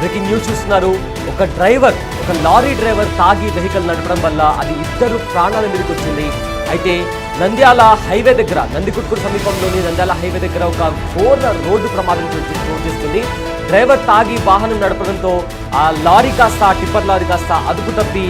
Breaking news చూస్తున్నారు. ఒక lorry driver తాగి వెహికల్ నడపడం వల్ల అది ఇద్దరు ప్రాణాల మీదకి వచ్చింది. అయితే నంద్యాల హైవే దగ్గర, నందికుట్కూరు సమీపంలోని నంద్యాల హైవే దగ్గర ఒక ఘోర రోడ్డు ప్రమాదం చోటు చేసుకుంది. డ్రైవర్ తాగి వాహనం నడపడంతో ఆ లారీ కాస్త, టిప్పర్ లారీ కాస్త అదుపు తప్పి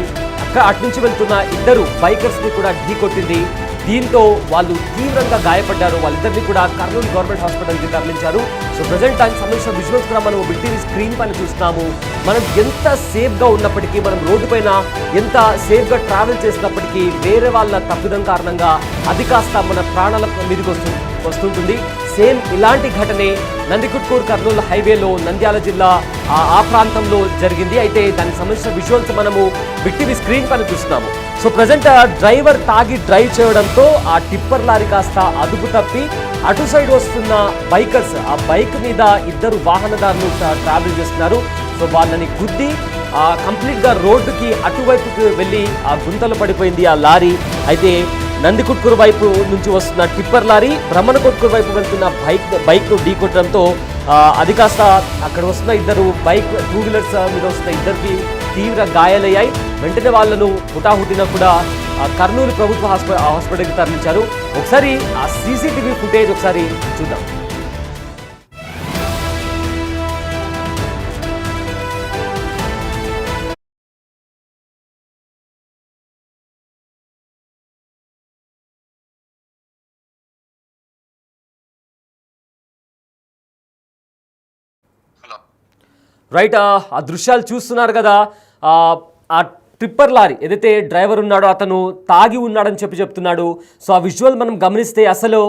అటు నుంచి వెళ్తున్న ఇద్దరు బైకర్స్ని కూడా ఢీకొట్టింది. దీంతో వాళ్ళు తీవ్రంగా గాయపడ్డారు. వాళ్ళిద్దరిని కూడా కర్నూలు గవర్నమెంట్ హాస్పిటల్కి తరలించారు. సో ప్రజెంట్ దానికి సంబంధించిన విజువల్స్ కూడా మనం బిగ్ స్క్రీన్ పైన చూస్తున్నాము. మనం ఎంత సేఫ్గా ఉన్నప్పటికీ, మనం రోడ్డు పైన ఎంత సేఫ్గా ట్రావెల్ చేసినప్పటికీ వేరే వాళ్ళ తప్పిదం కారణంగా అది కాస్త మన ప్రాణాల మీదకి వస్తుంటుంది. సేమ్ ఇలాంటి ఘటనే నందికుట్కూరు కర్నూలు హైవేలో నంద్యాల జిల్లా ఆ ప్రాంతంలో జరిగింది. అయితే దానికి సంబంధించిన విజువల్స్ మనము బిగ్ స్క్రీన్ పైన చూస్తున్నాము. సో ప్రజెంట్ డ్రైవర్ తాగి డ్రైవ్ చేయడంతో ఆ టిప్పర్ లారీ కాస్త అదుపు తప్పి అటు సైడ్ వస్తున్న బైకర్స్, ఆ బైక్ మీద ఇద్దరు వాహనదారులు ట్రావెల్ చేస్తున్నారు. సో వాళ్ళని గుద్ది కంప్లీట్గా రోడ్డుకి అటువైపుకి వెళ్ళి ఆ గుంతలు పడిపోయింది ఆ లారీ. అయితే నందికుట్కూరు వైపు నుంచి వస్తున్న టిప్పర్ లారీ బ్రహ్మణకొట్కూరు వైపు వెళ్తున్న బైక్ ఢీకొట్టడంతో అది కాస్త అక్కడ వస్తున్న ఇద్దరు టూ వీలర్స్ మీద వస్తున్న ఇద్దరికి తీవ్ర గాయాలయ్యాయి. వెంటనే వాళ్లను హుటాహుటిన కూడా కర్నూలు ప్రభుత్వ హాస్పిటల్కి తరలించారు. ఒకసారి ఆ సీసీటీవీ ఫుటేజ్ ఒకసారి చూద్దాం. రైట్, ఆ దృశ్యాలు చూస్తున్నారు కదా. ఆ టిప్పర్ లారీ ఏదైతే డ్రైవర్ ఉన్నాడో అతను తాగి ఉన్నాడని చెప్తున్నాడు. సో ఆ విజువల్ మనం గమనిస్తే అసలు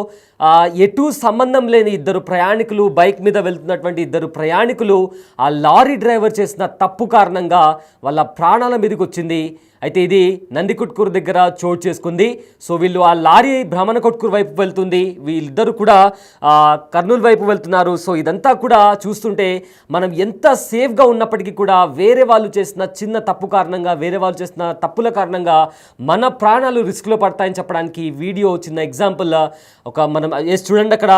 ఎటు సంబంధం లేని ఇద్దరు ప్రయాణికులు, బైక్ మీద వెళ్తున్నటువంటి ఇద్దరు ప్రయాణికులు ఆ లారీ డ్రైవర్ చేసిన తప్పు కారణంగా వాళ్ళ ప్రాణాల మీదకి వచ్చింది. అయితే ఇది నందికుట్కూరు దగ్గర చోటు చేసుకుంది. సో వీళ్ళు ఆ లారీ బ్రాహ్మణకొట్కూరు వైపు వెళ్తుంది, వీళ్ళిద్దరు కూడా కర్నూలు వైపు వెళ్తున్నారు. సో ఇదంతా కూడా చూస్తుంటే మనం ఎంత సేఫ్గా ఉన్నప్పటికీ కూడా వేరే వాళ్ళు చేసిన చిన్న తప్పు కారణంగా, వేరే వాళ్ళు చేసిన తప్పుల కారణంగా మన ప్రాణాలు రిస్క్లో పడతాయని చెప్పడానికి వీడియో చిన్న ఎగ్జాంపుల్. మనం చూడండి అక్కడ.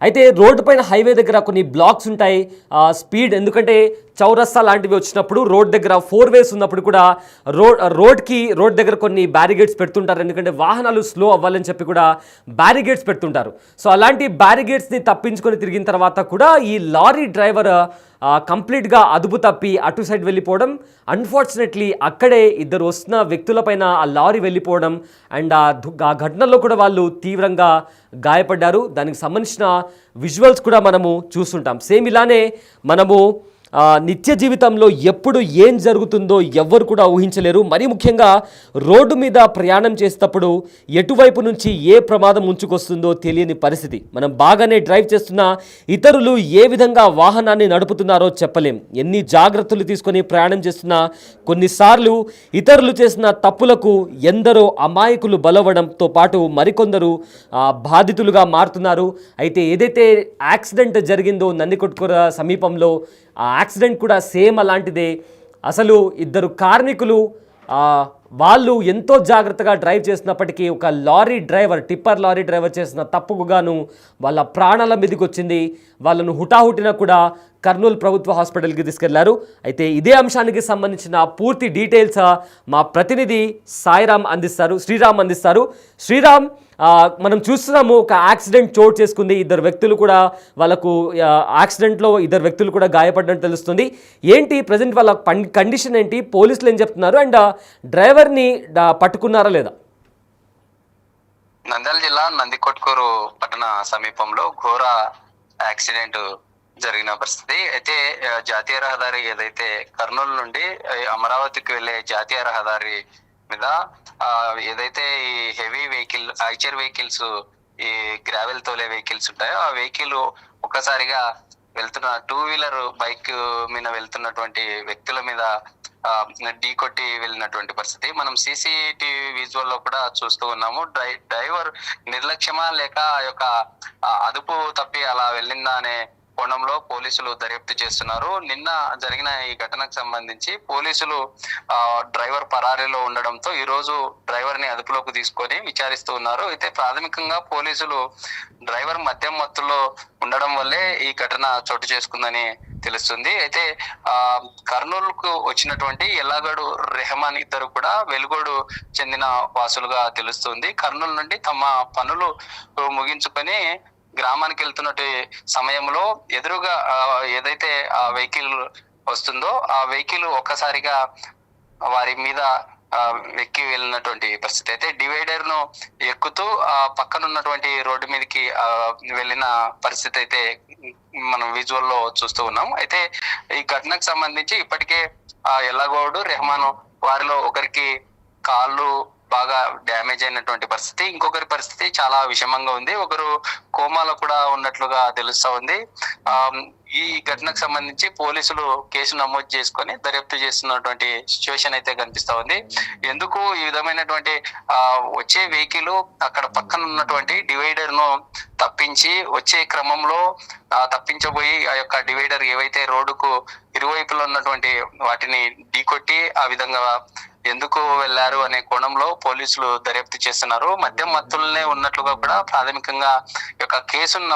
అయితే రోడ్డు పైన హైవే దగ్గర కొన్ని బ్లాక్స్ ఉంటాయి. స్పీడ్, ఎందుకంటే చౌరస్తా లాంటివి వచ్చినప్పుడు రోడ్ దగ్గర 4 వేస్ ఉన్నప్పుడు కూడా రోడ్ దగ్గర కొన్ని బ్యారిగేడ్స్ పెడుతుంటారు. ఎందుకంటే వాహనాలు స్లో అవ్వాలని చెప్పి కూడా బ్యారిగేడ్స్ పెడుతుంటారు. సో అలాంటి బ్యారిగేడ్స్ని తప్పించుకొని తిరిగిన తర్వాత కూడా ఈ లారీ డ్రైవర్ కంప్లీట్గా అదుపు తప్పి అటు సైడ్ వెళ్ళిపోవడం, అన్ఫార్చునేట్లీ అక్కడే ఇద్దరు వస్తున్న వ్యక్తులపైన ఆ లారీ వెళ్ళిపోవడం అండ్ ఆ ఘటనలో కూడా వాళ్ళు తీవ్రంగా గాయపడ్డారు. దానికి సంబంధించిన విజువల్స్ కూడా మనము చూస్తుంటాం. సేమ్ ఇలానే మనము నిత్య జీవితంలో ఎప్పుడు ఏం జరుగుతుందో ఎవ్వరు కూడా ఊహించలేరు. మరీ ముఖ్యంగా రోడ్డు మీద ప్రయాణం చేసేటప్పుడు ఎటువైపు నుంచి ఏ ప్రమాదం ఉంచుకొస్తుందో తెలియని పరిస్థితి. మనం బాగానే డ్రైవ్ చేస్తున్నా ఇతరులు ఏ విధంగా వాహనాన్ని నడుపుతున్నారో చెప్పలేం. ఎన్ని జాగ్రత్తలు తీసుకొని ప్రయాణం చేస్తున్నా కొన్నిసార్లు ఇతరులు చేసిన తప్పులకు ఎందరో అమాయకులు బలవడంతో పాటు మరికొందరు బాధితులుగా మారుతున్నారు. అయితే ఏదైతే యాక్సిడెంట్ జరిగిందో నందికొట్కూరు సమీపంలో, ఆ యాక్సిడెంట్ కూడా సేమ్ అలాంటిదే. అసలు ఇద్దరు కార్మికులు వాళ్ళు ఎంతో జాగ్రత్తగా డ్రైవ్ చేసినప్పటికీ ఒక టిప్పర్ లారీ డ్రైవర్ చేసిన తప్పుకు గాను వాళ్ళ ప్రాణాల మీదకి వచ్చింది. వాళ్ళను హుటాహుటిన కూడా కర్నూలు ప్రభుత్వ హాస్పిటల్కి తీసుకెళ్లారు. అయితే ఇదే అంశానికి సంబంధించిన పూర్తి డీటెయిల్స్ మా ప్రతినిధి శ్రీరామ్ అందిస్తారు. శ్రీరామ్, మనం చూస్తున్నాము ఒక యాక్సిడెంట్ చోటు చేసుకుంది. యాక్సిడెంట్లో ఇద్దరు వ్యక్తులు కూడా గాయపడ్డట్టు తెలుస్తుంది. ఏంటి ప్రజెంట్ వాళ్ళ కండిషన్ ఏంటి? పోలీసులు ఏం చెప్తున్నారు? అండ్ డ్రైవర్ని పట్టుకున్నారా లేదా? నంద్యాల జిల్లా నందికొట్కూరు పట్టణ సమీపంలో ఘోర యాక్సిడెంట్ జరిగిన పరిస్థితి. అయితే జాతీయ రహదారి ఏదైతే కర్నూలు నుండి అమరావతికి వెళ్లే జాతీయ రహదారి మీద ఏదైతే ఈ హెవీ వెహికల్, ఐచర్ వెహికల్స్, ఈ గ్రావెల్ తోలే వెహికల్స్ ఉంటాయో ఆ వెహికల్ ఒక్కసారిగా వెళ్తున్న 2 వీలర్ బైక్ మీద వెళ్తున్నటువంటి వ్యక్తుల మీద ఢీకొట్టి వెళ్ళినటువంటి పరిస్థితి మనం సీసీటీవీ విజువల్ లో కూడా చూస్తూ ఉన్నాము. డ్రైవర్ నిర్లక్ష్యమా లేక ఆ యొక్క అదుపు తప్పి అలా వెళ్ళిందా అనే కోణంలో పోలీసులు దర్యాప్తు చేస్తున్నారు. నిన్న జరిగిన ఈ ఘటనకు సంబంధించి పోలీసులు డ్రైవర్ పరారీలో ఉండడంతో ఈ రోజు డ్రైవర్ ని అదుపులోకి తీసుకొని విచారిస్తూ ఉన్నారు. అయితే ప్రాథమికంగా పోలీసులు డ్రైవర్ మద్యం మత్తులో ఉండడం వల్లే ఈ ఘటన చోటు చేసుకుందని తెలుస్తుంది. అయితే కర్నూలుకు వచ్చినటువంటి ఎల్లాగడు రెహమాన్ ఇద్దరు కూడా వెలుగోడు చెందిన వాసులుగా తెలుస్తుంది. కర్నూలు నుండి తమ పనులు ముగించుకొని గ్రామానికి వెళ్తున్నట్టు సమయంలో ఎదురుగా ఏదైతే ఆ వెహికల్ వస్తుందో ఆ వెహికల్ ఒక్కసారిగా వారి మీద ఎక్కి వెళ్ళినటువంటి పరిస్థితి. అయితే డివైడర్ ను ఎక్కుతూ పక్కన ఉన్నటువంటి రోడ్డు మీదకి వెళ్ళిన పరిస్థితి అయితే మనం విజువల్ లో చూస్తూ ఉన్నాం. అయితే ఈ ఘటనకు సంబంధించి ఇప్పటికే ఎల్లగౌడు రెహమాన్ వారిలో ఒకరికి కాళ్ళు బాగా డ్యామేజ్ అయినటువంటి పరిస్థితి, ఇంకొకరి పరిస్థితి చాలా విషమంగా ఉంది, ఒకరు కోమాలో కూడా ఉన్నట్లుగా తెలుస్తా ఉంది. ఈ ఘటనకు సంబంధించి పోలీసులు కేసు నమోదు చేసుకొని దర్యాప్తు చేస్తున్నటువంటి సిచ్యువేషన్ అయితే కనిపిస్తా ఉంది. ఎందుకు ఈ విధమైనటువంటి వచ్చే వెహికల్ అక్కడ పక్కన ఉన్నటువంటి డివైడర్ ను తప్పించి వచ్చే క్రమంలో తప్పించబోయి ఆ యొక్క డివైడర్ ఏవైతే రోడ్డుకు ఇరువైపులో ఉన్నటువంటి వాటిని ఢీకొట్టి ఆ విధంగా ఎందుకు వెళ్లారు అనే కోణంలో పోలీసులు దర్యాప్తు చేస్తున్నారు. మద్యం మత్తులనే ఉన్నట్లుగా కూడా ప్రాథమికంగా యొక్క కేసును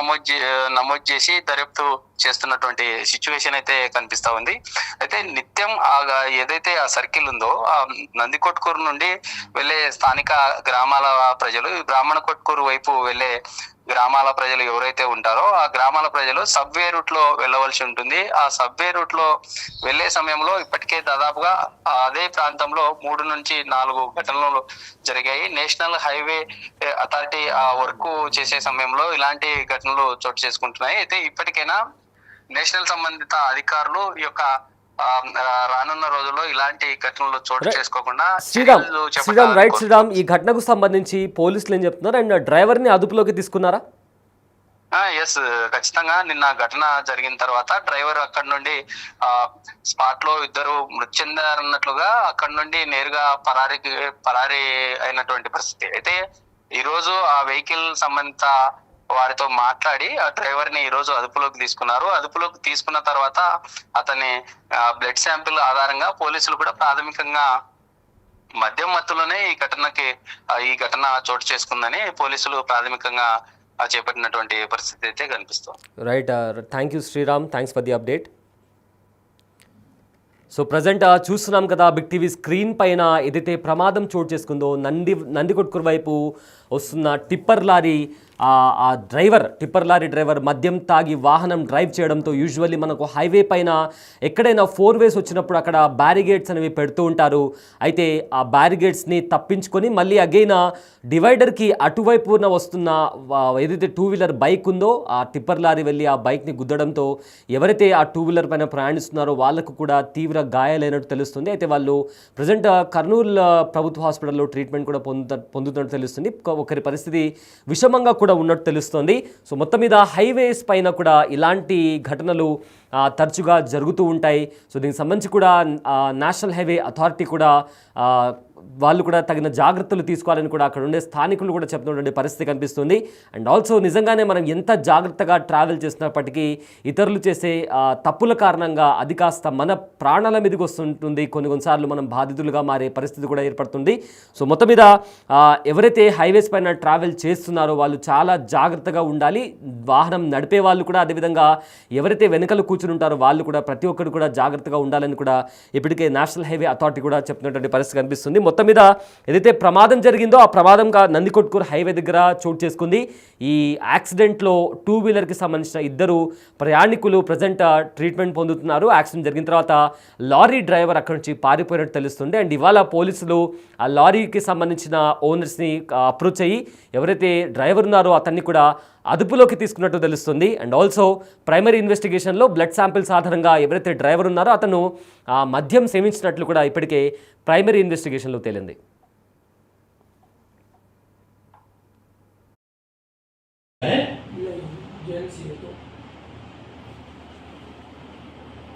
నమోదు చేసి దర్యాప్తు చేస్తున్నటువంటి సిచ్యువేషన్ అయితే కనిపిస్తా ఉంది. అయితే నిత్యం ఏదైతే ఆ సర్కిల్ ఉందో నందికొట్కూరు నుండి వెళ్లే స్థానిక గ్రామాల ప్రజలు, బ్రాహ్మణ కొట్కూరు వైపు వెళ్లే గ్రామాల ప్రజలు ఎవరైతే ఉంటారో ఆ గ్రామాల ప్రజలు సబ్వే రూట్ లో వెళ్ళవలసి ఉంటుంది. ఆ సబ్వే రూట్ లో వెళ్లే సమయంలో ఇప్పటికే దాదాపుగా అదే ప్రాంతంలో 3 నుంచి 4 ఘటనలు జరిగాయి. నేషనల్ హైవే అథారిటీ ఆ వర్క్ చేసే సమయంలో ఇలాంటి ఘటనలు చోటు చేసుకుంటున్నాయి. అయితే ఇప్పటికైనా నేషనల్ సంబంధిత అధికారులు ఈ యొక్క రానున్న రోజుల్లో ఇలాంటి ఘటనలు చోటు చేసుకోకుండా శ్రీరామ్ ఈ ఘటనకు సంబంధించి పోలీసులు ఏం చెప్తున్నారు అండ్ డ్రైవర్ ని అదుపులోకి తీసుకున్నారా? ఎస్, ఖచ్చితంగా నిన్న ఘటన జరిగిన తర్వాత డ్రైవర్ అక్కడి నుండి స్పాట్ లో ఇద్దరు మృతి చెందారన్నట్లుగా అక్కడి నుండి నేరుగా పరారీ అయినటువంటి పరిస్థితి. అయితే ఈ రోజు ఆ వెహికల్ సంబంధిత వారితో మాట్లాడి ఆ డ్రైవర్ ని ఈ రోజు అదుపులోకి తీసుకున్నారు. అదుపులోకి తీసుకున్న తర్వాత అతని బ్లడ్ శాంపిల్ ఆధారంగా పోలీసులు కూడా ప్రాథమికంగా మద్యం మత్తులోనే ఈ ఘటన చోటు చేసుకుందని పోలీసులు ప్రాథమికంగా చేపట్టినటువంటి పరిస్థితి అయితే కనిపిస్తుంది. Right, thank you Sriram, thanks for the update. So present చూస్తున్నాం కదా బిగ్ టీవీ స్క్రీన్ పైన ఏదైతే ప్రమాదం చోటు చేసుకుందో నందికొట్కూరు వైపు వస్తున్న టిప్పర్ లారీ డ్రైవర్ మద్యం తాగి వాహనం డ్రైవ్ చేయడంతో యూజువల్లీ మనకు హైవే పైన ఎక్కడైనా 4 వేస్ వచ్చినప్పుడు అక్కడ బ్యారిగేడ్స్ అనేవి పెడుతూ ఉంటారు. అయితే ఆ బ్యారిగేడ్స్ని తప్పించుకొని మళ్ళీ అగైన్ డివైడర్కి అటువైపున వస్తున్న ఏదైతే 2 వీలర్ బైక్ ఉందో ఆ టిప్పర్ లారీ వెళ్ళి ఆ బైక్ని గుద్దడంతో ఎవరైతే ఆ 2 వీలర్ పైన ప్రయాణిస్తున్నారో వాళ్ళకు కూడా తీవ్ర గాయాలైనట్టు తెలుస్తుంది. అయితే వాళ్ళు ప్రజెంట్ కర్నూలు ప్రభుత్వ హాస్పిటల్లో ట్రీట్మెంట్ కూడా పొందుతున్నట్టు తెలుస్తుంది. ఒకరి పరిస్థితి విషమంగా కూడా ఉన్నట్టు తెలుస్తోంది. సో మొత్తం మీద హైవేస్ పైన కూడా ఇలాంటి ఘటనలు తరచుగా జరుగుతూ ఉంటాయి. సో దీనికి సంబంధించి కూడా నేషనల్ హైవే అథారిటీ కూడా వాళ్ళు కూడా తగిన జాగ్రత్తలు తీసుకోవాలని కూడా అక్కడ ఉండే స్థానికులు కూడా చెప్తున్నటువంటి పరిస్థితి కనిపిస్తుంది. అండ్ ఆల్సో నిజంగానే మనం ఎంత జాగ్రత్తగా ట్రావెల్ చేసినప్పటికీ ఇతరులు చేసే తప్పుల కారణంగా అది కాస్త మన ప్రాణాల మీదకి వస్తుంటుంది. కొన్నిసార్లు మనం బాధితులుగా మారే పరిస్థితి కూడా ఏర్పడుతుంది. సో మొత్తం మీద ఎవరైతే హైవేస్ పైన ట్రావెల్ చేస్తున్నారో వాళ్ళు చాలా జాగ్రత్తగా ఉండాలి. వాహనం నడిపే వాళ్ళు కూడా, అదేవిధంగా ఎవరైతే వెనుకలు కూర్చుని ఉంటారో వాళ్ళు కూడా, ప్రతి ఒక్కరు కూడా జాగ్రత్తగా ఉండాలని కూడా ఇప్పటికే నేషనల్ హైవే అథారిటీ కూడా చెప్తున్నటువంటి పరిస్థితి కనిపిస్తుంది. మొత్తం మీద ఏదైతే ప్రమాదం జరిగిందో ఆ ప్రమాదంగా నందికొట్కూరు హైవే దగ్గర చోటు చేసుకుంది. ఈ యాక్సిడెంట్లో 2 వీలర్కి సంబంధించిన 2 ప్రయాణికులు ప్రజెంట్ ట్రీట్మెంట్ పొందుతున్నారు. యాక్సిడెంట్ జరిగిన తర్వాత లారీ డ్రైవర్ అక్కడి నుంచి పారిపోయినట్టు తెలుస్తుంది. అండ్ ఇవాళ పోలీసులు ఆ లారీకి సంబంధించిన ఓనర్స్ని అప్రోచ్ అయ్యి ఎవరైతే డ్రైవర్ ఉన్నారో అతన్ని కూడా అదుపులోకి తీసుకున్నట్టు తెలుస్తుంది. అండ్ ఆల్సో ప్రైమరీ ఇన్వెస్టిగేషన్లో బ్లడ్ శాంపిల్స్ ఆధారంగా ఎవరైతే డ్రైవర్ ఉన్నారో అతను మద్యం సేవించినట్లు కూడా ఇప్పటికే ప్రైమరీ ఇన్వెస్టిగేషన్లో తేలింది.